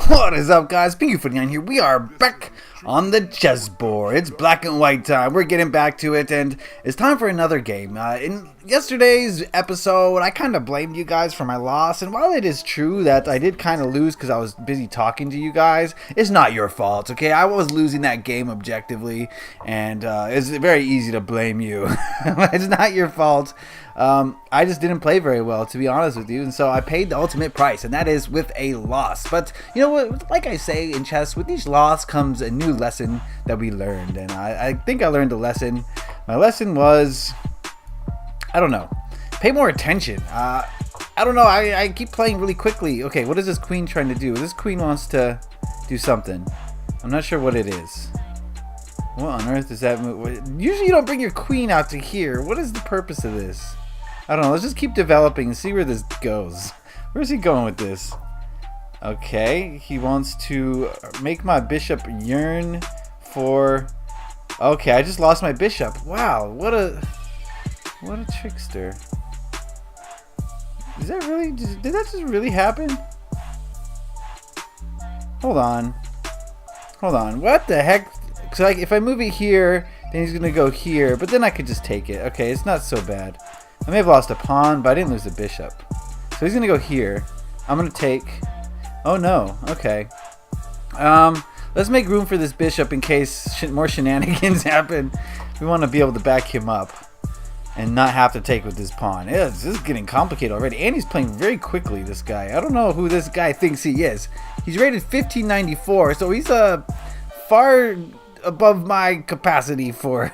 What is up, guys? Pinky49 here. We are back on the chessboard. It's black and white time. We're getting back to it, and it's time for another game. In yesterday's episode, I kind of blamed you guys for my loss, and while it is true that I did kind of lose because I was busy talking to you guys, it's not your fault, okay? I was losing that game objectively, and it's very easy to blame you. It's not your fault. I just didn't play very well, to be honest with you, and so I paid the ultimate price, and that is with a loss. But you know what, like I say in chess, with each loss comes a new lesson that we learned, and I think I learned a lesson. My lesson was, I don't know, pay more attention. I don't know, I keep playing really quickly. Okay, what is this queen trying to do? This queen wants to do something. I'm not sure what it is. What on earth does that move? Usually you don't bring your queen out to here. What is the purpose of this? I don't know. Let's just keep developing and see where this goes. Where's he going with this? Okay, he wants to make my bishop yearn for... Okay, I just lost my bishop. Wow, what a trickster. Is that really... Did that just really happen? Hold on. Hold on. What the heck? So like, if I move it here, then he's gonna go here, but then I could just take it. Okay, it's not so bad. I may have lost a pawn, but I didn't lose a bishop. So he's gonna go here. I'm gonna take... Oh no, okay. Let's make room for this bishop in case more shenanigans happen. We want to be able to back him up and not have to take with this pawn. This is getting complicated already, and he's playing very quickly, this guy. I don't know who this guy thinks he is. He's rated 1594, so he's far above my capacity for,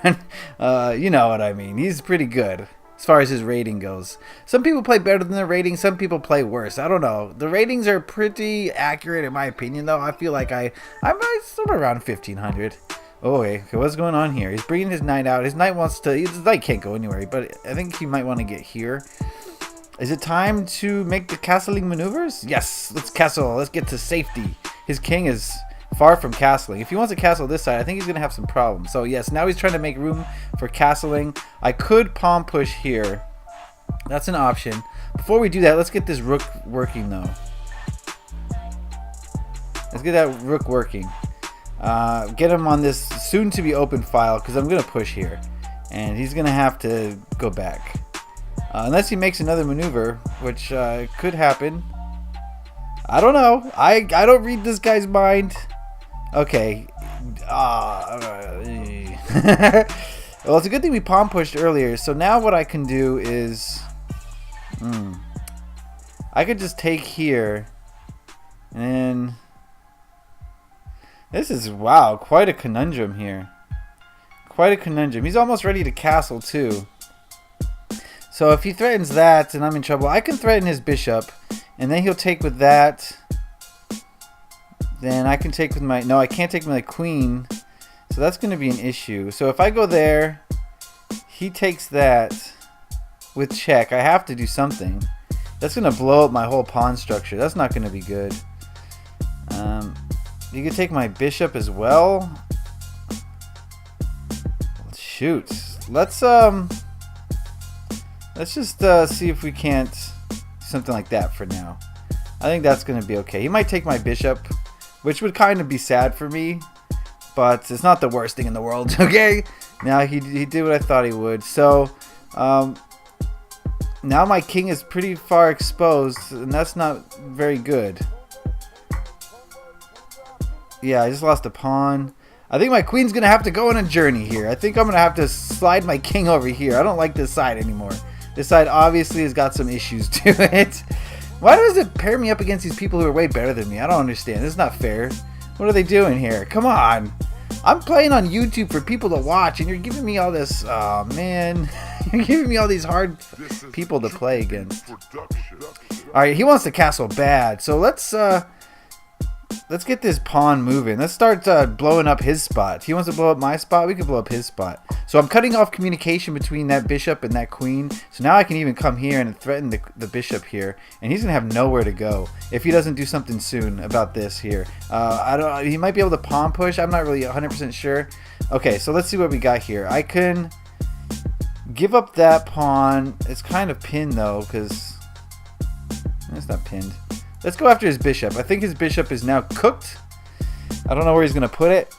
you know what I mean. He's pretty good as far as his rating goes. Some people play better than the rating, some people play worse. I don't know. The ratings are pretty accurate in my opinion, though. I feel like I'm somewhere around 1500. Oh, okay, what's going on here? He's bringing his knight out. His knight wants to... His knight can't go anywhere, but I think he might want to get here. Is it time to make the castling maneuvers? Yes, let's castle. Let's get to safety. His king is far from castling. If he wants to castle this side, I think he's going to have some problems. So yes, now he's trying to make room for castling. I could pawn push here. That's an option. Before we do that, let's get this rook working though. Let's get that rook working. Get him on this soon to be open file because I'm going to push here. And he's going to have to go back. Unless he makes another maneuver, which could happen. I don't know. I don't read this guy's mind. Okay. Well, it's a good thing we pawn pushed earlier. So now what I can do is... I could just take here. And... This is, wow, quite a conundrum here. Quite a conundrum. He's almost ready to castle, too. So if he threatens that, and I'm in trouble, I can threaten his bishop. And then he'll take with that. Then I can take with my... No, I can't take with my queen. So that's going to be an issue. So if I go there, he takes that with check. I have to do something. That's going to blow up my whole pawn structure. That's not going to be good. You can take my bishop as well. Shoot. Let's just see if we can't do something like that for now. I think that's going to be okay. He might take my bishop, which would kind of be sad for me, but it's not the worst thing in the world, okay? Now he did what I thought he would. So now my king is pretty far exposed, and that's not very good. Yeah, I just lost a pawn. I think my queen's going to have to go on a journey here. I think I'm going to have to slide my king over here. I don't like this side anymore. This side obviously has got some issues to it. Why does it pair me up against these people who are way better than me? I don't understand. This is not fair. What are they doing here? Come on. I'm playing on YouTube for people to watch, and you're giving me all this... Oh, man. You're giving me all these hard people to play against. Alright, he wants to castle bad. So let's get this pawn moving. Let's start blowing up his spot. If he wants to blow up my spot, we can blow up his spot. So I'm cutting off communication between that bishop and that queen. So now I can even come here and threaten the bishop here. And he's going to have nowhere to go if he doesn't do something soon about this here. He might be able to pawn push. I'm not really 100% sure. Okay, so let's see what we got here. I can give up that pawn. It's kind of pinned though, because it's not pinned. Let's go after his bishop. I think his bishop is now cooked. I don't know where he's going to put it.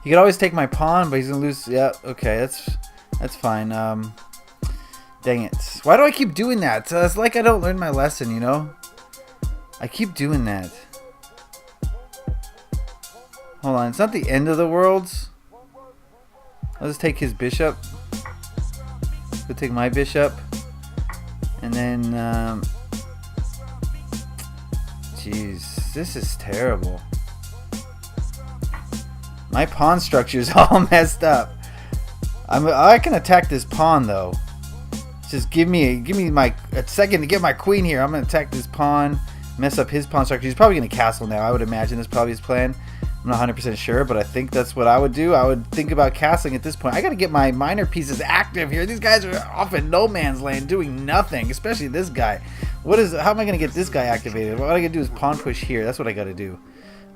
He could always take my pawn, but he's going to lose. Yeah, okay, that's fine. Dang it. Why do I keep doing that? It's like I don't learn my lesson, you know? I keep doing that. Hold on, it's not the end of the world. I'll just take his bishop. Go take my bishop. And then, jeez, this is terrible. My pawn structure is all messed up. I can attack this pawn though. Just give me a second to get my queen here. I'm gonna attack this pawn, mess up his pawn structure. He's probably gonna castle now. I would imagine that's probably his plan. I'm not 100% sure, but I think that's what I would do. I would think about castling at this point. I gotta get my minor pieces active here. These guys are off in no man's land doing nothing, especially this guy. How am I gonna get this guy activated? What I gotta do is pawn push here. That's what I gotta do.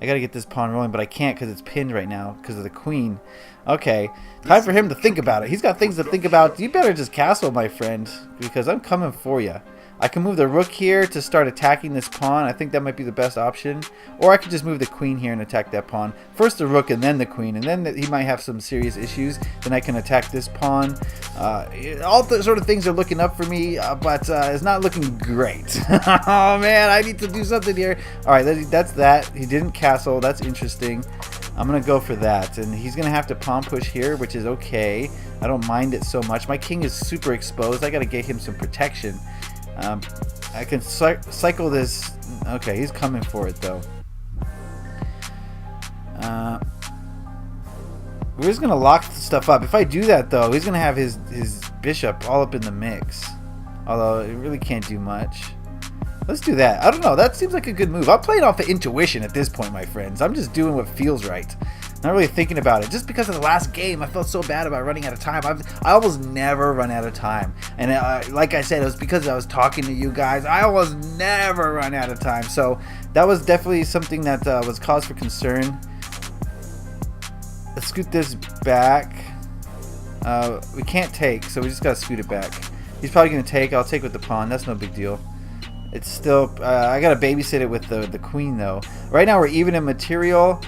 I gotta get this pawn rolling, but I can't because it's pinned right now because of the queen. Okay, time for him to think about it. He's got things to think about. You better just castle, my friend, because I'm coming for you. I can move the rook here to start attacking this pawn. I think that might be the best option. Or I could just move the queen here and attack that pawn. First the rook and then the queen. And then he might have some serious issues. Then I can attack this pawn. All the sort of things are looking up for me, but it's not looking great. Oh man, I need to do something here. Alright, that's that. He didn't castle. That's interesting. I'm going to go for that. And he's going to have to pawn push here, which is okay. I don't mind it so much. My king is super exposed. I got to get him some protection. I can cycle this. Okay, he's coming for it though. We're just gonna lock stuff up. If I do that though, he's gonna have his bishop all up in the mix. Although it really can't do much. Let's do that. I don't know. That seems like a good move. I'm playing off of intuition at this point, my friends. I'm just doing what feels right. Not really thinking about it. Just because of the last game, I felt so bad about running out of time. I almost never run out of time. And like I said, it was because I was talking to you guys. I almost never run out of time. So that was definitely something that was cause for concern. Let's scoot this back. We can't take, so we just got to scoot it back. He's probably going to take. I'll take with the pawn. That's no big deal. It's still... I got to babysit it with the queen, though. Right now, we're even in material.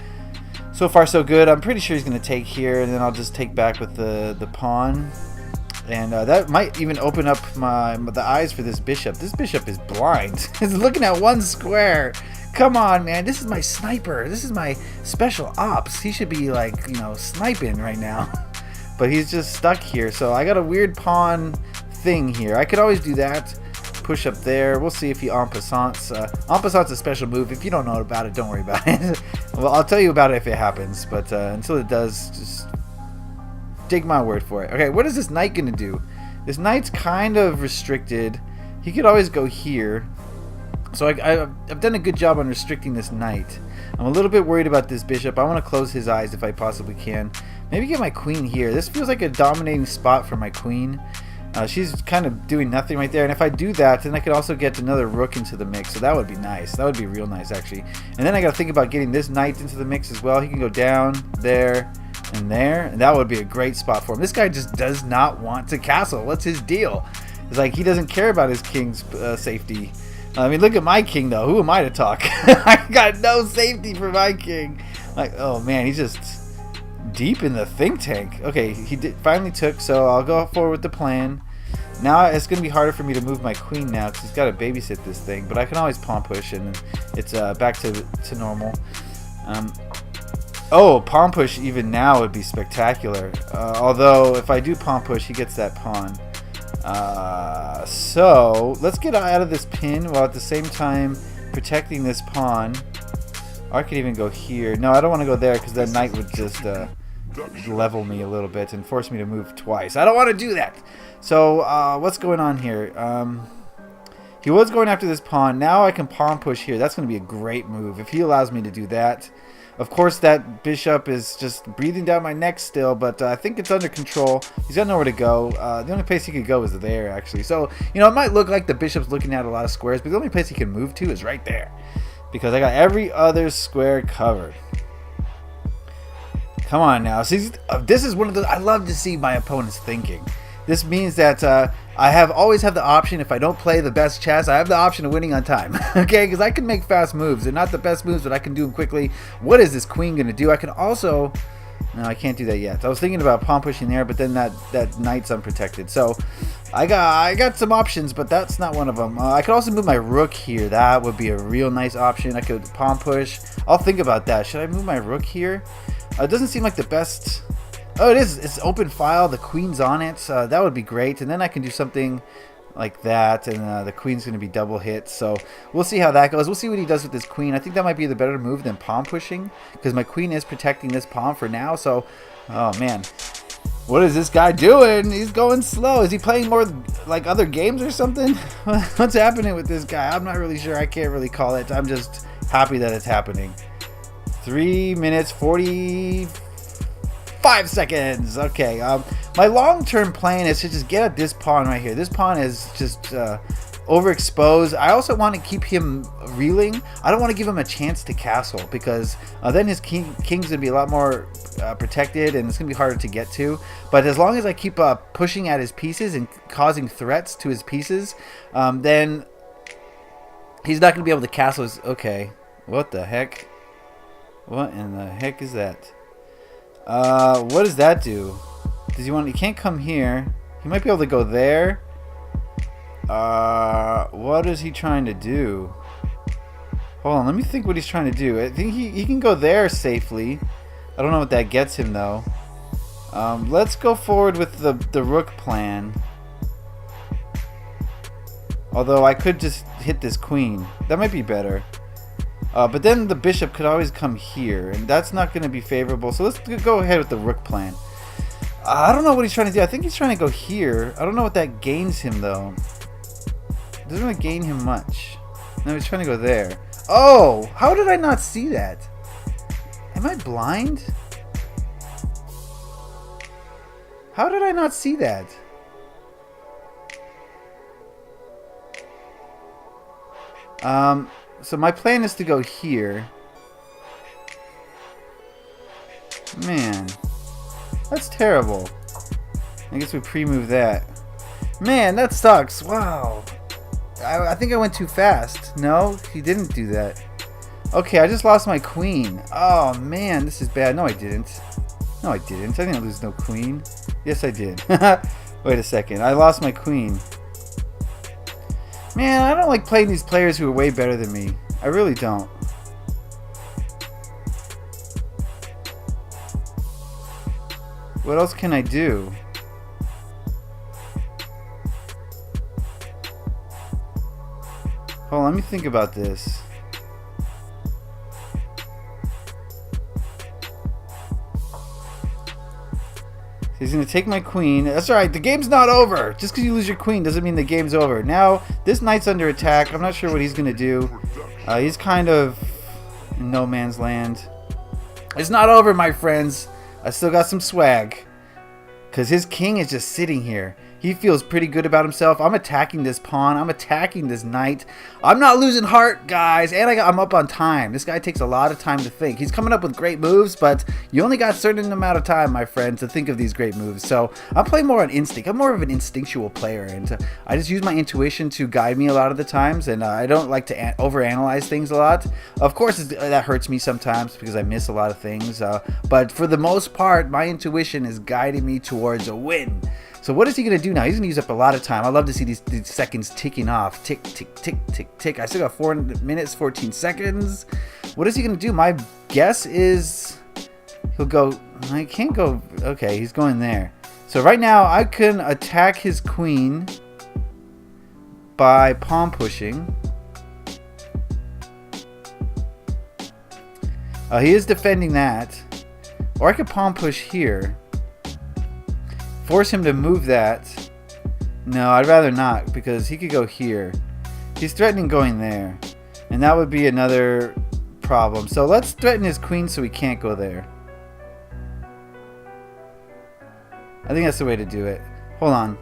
So far so good. I'm pretty sure he's going to take here, and then I'll just take back with the pawn. And that might even open up the eyes for this bishop. This bishop is blind. He's looking at one square. Come on, man. This is my sniper. This is my special ops. He should be like, you know, sniping right now. But he's just stuck here. So I got a weird pawn thing here. I could always do that. Push up there. We'll see if he en passant's. En passant's a special move. If you don't know about it, don't worry about it. Well, I'll tell you about it if it happens. But until it does, just take my word for it. Okay, what is this knight going to do? This knight's kind of restricted. He could always go here. So I've done a good job on restricting this knight. I'm a little bit worried about this bishop. I want to close his eyes if I possibly can. Maybe get my queen here. This feels like a dominating spot for my queen. She's kind of doing nothing right there, and if I do that, then I could also get another rook into the mix, so that would be nice. That would be real nice, actually. And then I got to think about getting this knight into the mix as well. He can go down, there, and that would be a great spot for him. This guy just does not want to castle. What's his deal? It's like he doesn't care about his king's safety. I mean, look at my king, though. Who am I to talk? I got no safety for my king. Like, oh, man, he's just deep in the think tank. Okay, he finally took, so I'll go forward with the plan. Now it's going to be harder for me to move my queen now because he's got to babysit this thing, but I can always pawn push and it's back to normal. Oh, pawn push even now would be spectacular. Although if I do pawn push, he gets that pawn. So let's get out of this pin while at the same time protecting this pawn. Or I could even go here. No, I don't want to go there because that knight would just level me a little bit and force me to move twice. I don't want to do that. So what's going on here? He was going after this pawn. Now I can pawn push here. That's going to be a great move if he allows me to do that. Of course, that bishop is just breathing down my neck still, but I think it's under control. He's got nowhere to go. The only place he could go is there, actually. So, you know, it might look like the bishop's looking at a lot of squares, but the only place he can move to is right there. Because I got every other square covered. Come on now. See, this is one of those... I love to see my opponent's thinking. This means that I always have the option, if I don't play the best chess, I have the option of winning on time. Okay, because I can make fast moves. They're not the best moves, but I can do them quickly. What is this queen going to do? I can also... No, I can't do that yet. I was thinking about pawn pushing there, but then that knight's unprotected. So I got some options, but that's not one of them. I could also move my rook here. That would be a real nice option. I could pawn push. I'll think about that. Should I move my rook here? It doesn't seem like the best... Oh, it is. It's open file. The queen's on it. That would be great. And then I can do something like that, and the queen's going to be double hit. So we'll see how that goes. We'll see what he does with this queen. I think that might be the better move than pawn pushing, because my queen is protecting this pawn for now. So, oh man, what is this guy doing? He's going slow. Is he playing more like other games or something? What's happening with this guy? I'm not really sure. I can't really call it. I'm just happy that it's happening. 3 minutes 45 seconds. Okay, my long-term plan is to just get at this pawn right here. This pawn is just overexposed. I also want to keep him reeling. I don't want to give him a chance to castle, because then his king's going to be a lot more protected, and it's going to be harder to get to. But as long as I keep pushing at his pieces and causing threats to his pieces, then he's not going to be able to castle his... Okay, what the heck? What in the heck is that? What does that do? Does he want... He can't come here. He might be able to go there. What is he trying to do? Hold on, let me think what he's trying to do. I think he can go there safely. I don't know what that gets him, though. Let's go forward with the rook plan. Although I could just hit this queen. That might be better. But then the bishop could always come here, and that's not going to be favorable. So let's go ahead with the rook plan. I don't know what he's trying to do. I think he's trying to go here. I don't know what that gains him, though. It doesn't really gain him much. No, he's trying to go there. Oh, how did I not see that? Am I blind? How did I not see that? So my plan is to go here. Man, that's terrible. I guess we pre-move that. Man, that sucks. Wow. I think I went too fast. No, he didn't do that. Okay, I just lost my queen. Oh man, this is bad. No, I didn't. No, I didn't. I didn't lose no queen. Yes, I did. Wait a second. I lost my queen. Man, I don't like playing these players who are way better than me. I really don't. What else can I do? Hold on, let me think about this. He's going to take my queen. That's alright, the game's not over. Just because you lose your queen doesn't mean the game's over. Now, this knight's under attack. I'm not sure what he's going to do. He's kind of in no man's land. It's not over, my friends. I still got some swag. Because his king is just sitting here. He feels pretty good about himself. I'm attacking this pawn. I'm attacking this knight. I'm not losing heart, guys. And I'm up on time. This guy takes a lot of time to think. He's coming up with great moves, but you only got a certain amount of time, my friend, to think of these great moves. So I'm playing more on instinct. I'm more of an instinctual player, and I just use my intuition to guide me a lot of the times, and I don't like to overanalyze things a lot. Of course, that hurts me sometimes because I miss a lot of things, but for the most part, my intuition is guiding me towards a win. So what is he going to do now? He's going to use up a lot of time. I love to see these seconds ticking off. Tick, tick, tick, tick, tick. I still got 4 minutes, 14 seconds. What is he going to do? My guess is he'll go... I can't go... Okay, he's going there. So right now, I can attack his queen by pawn pushing. He is defending that. Or I could pawn push here. Force him to move that. No, I'd rather not, because he could go here. He's threatening going there, and that would be another problem. So let's threaten his queen so he can't go there. I think that's the way to do it. Hold on.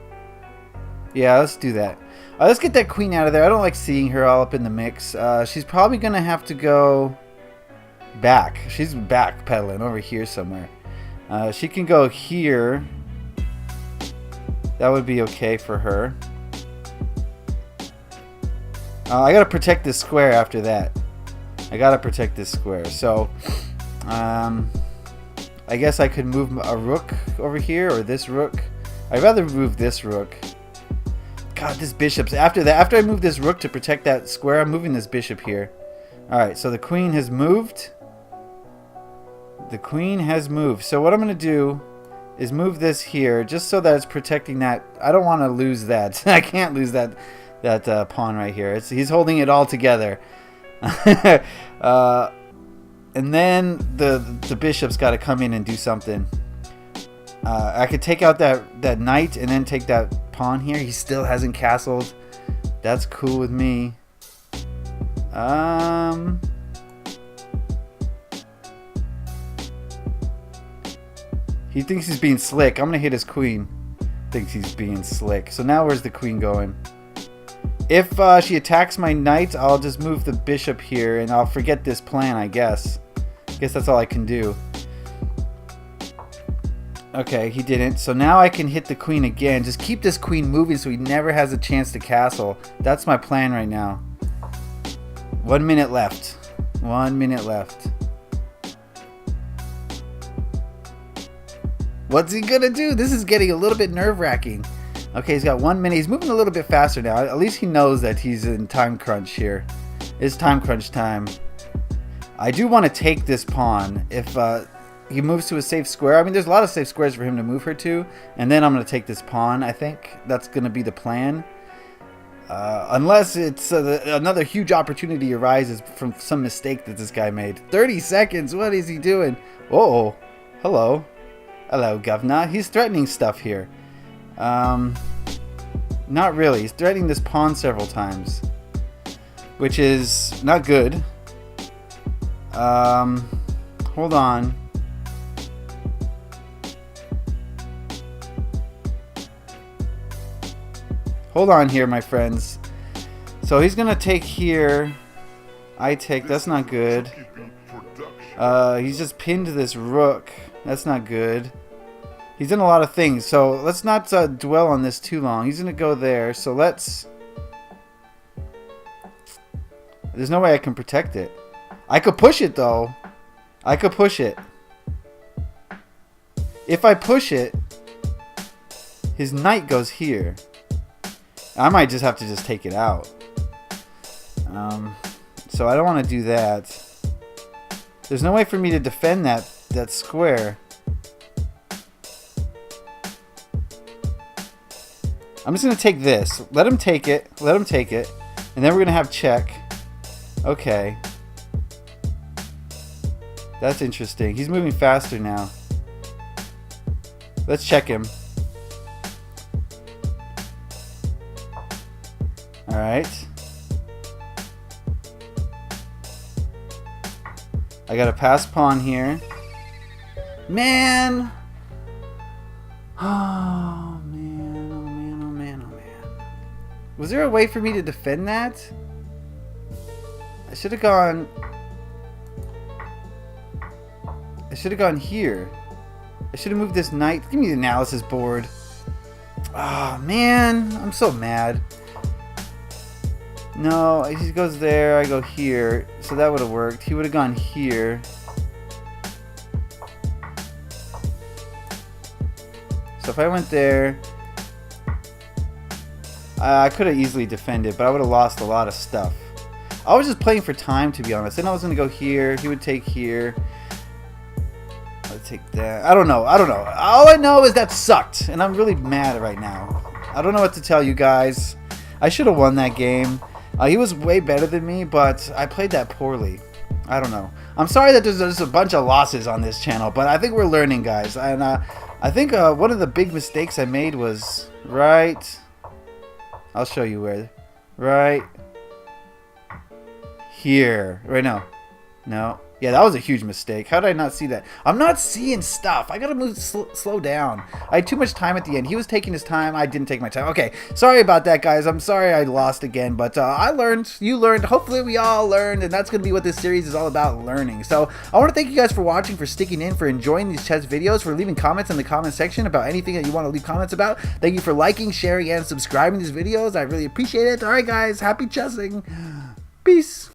Yeah, let's do that. Let's get that queen out of there. I don't like seeing her all up in the mix. She's probably going to have to go back. She's backpedaling over here somewhere. She can go here. That would be okay for her. I gotta protect this square after that. I gotta protect this square. So, I guess I could move a rook over here, or this rook. I'd rather move this rook. God, this bishop's... After I move this rook to protect that square, I'm moving this bishop here. Alright, so the queen has moved. The queen has moved. So what I'm going to do is move this here, just so that it's protecting that. I don't want to lose that. I can't lose that pawn right here. He's holding it all together. And then the bishop's got to come in and do something. I could take out that knight and then take that pawn here. He still hasn't castled. That's cool with me. He thinks he's being slick. I'm gonna hit his queen. Thinks he's being slick. So now where's the queen going? If she attacks my knight, I'll just move the bishop here and I'll forget this plan, I guess. I guess that's all I can do. Okay, he didn't. So now I can hit the queen again. Just keep this queen moving so he never has a chance to castle. That's my plan right now. 1 minute left. 1 minute left. What's he gonna do? This is getting a little bit nerve-wracking. Okay, he's got 1 minute. He's moving a little bit faster now. At least he knows that he's in time crunch here. It's time crunch time. I do want to take this pawn. If he moves to a safe square. I mean, there's a lot of safe squares for him to move her to. And then I'm going to take this pawn, I think. That's going to be the plan. Unless it's another huge opportunity arises from some mistake that this guy made. 30 seconds. What is he doing? Uh-oh. Hello. Hello, governor. He's threatening stuff here. Not really. He's threatening this pawn several times, which is not good. Hold on. Hold on here, my friends. So he's gonna take here. I take. That's not good. He's just pinned this rook. That's not good. He's done a lot of things, so let's not dwell on this too long. He's going to go there, so let's... There's no way I can protect it. I could push it, though. I could push it. If I push it, his knight goes here. I might just have to just take it out. So I don't want to do that. There's no way for me to defend that square. I'm just going to take this. Let him take it. Let him take it. And then we're going to have check. Okay. That's interesting. He's moving faster now. Let's check him. Alright. I got a pass pawn here. Man! Oh, man. Oh, man. Oh, man. Oh, man. Was there a way for me to defend that? I should have gone... here. I should have moved this knight. Give me the analysis board. Oh, man. I'm so mad. No, he goes there. I go here. So that would have worked. He would have gone here. So if I went there, I could have easily defended, but I would have lost a lot of stuff. I was just playing for time, to be honest. Then I was going to go here. He would take here. I'd take that. I don't know. All I know is that sucked, and I'm really mad right now. I don't know what to tell you guys. I should have won that game. He was way better than me, but I played that poorly. I don't know. I'm sorry that there's a bunch of losses on this channel, but I think we're learning, guys. And I think one of the big mistakes I made was right... I'll show you where. Right here. Right now. No. Yeah, that was a huge mistake. How did I not see that? I'm not seeing stuff. I gotta move, slow down. I had too much time at the end. He was taking his time. I didn't take my time. Okay, sorry about that, guys. I'm sorry I lost again, but I learned. You learned. Hopefully, we all learned, and that's gonna be what this series is all about, learning. So I want to thank you guys for watching, for sticking in, for enjoying these chess videos, for leaving comments in the comment section about anything that you want to leave comments about. Thank you for liking, sharing, and subscribing these videos. I really appreciate it. All right, guys. Happy chessing. Peace.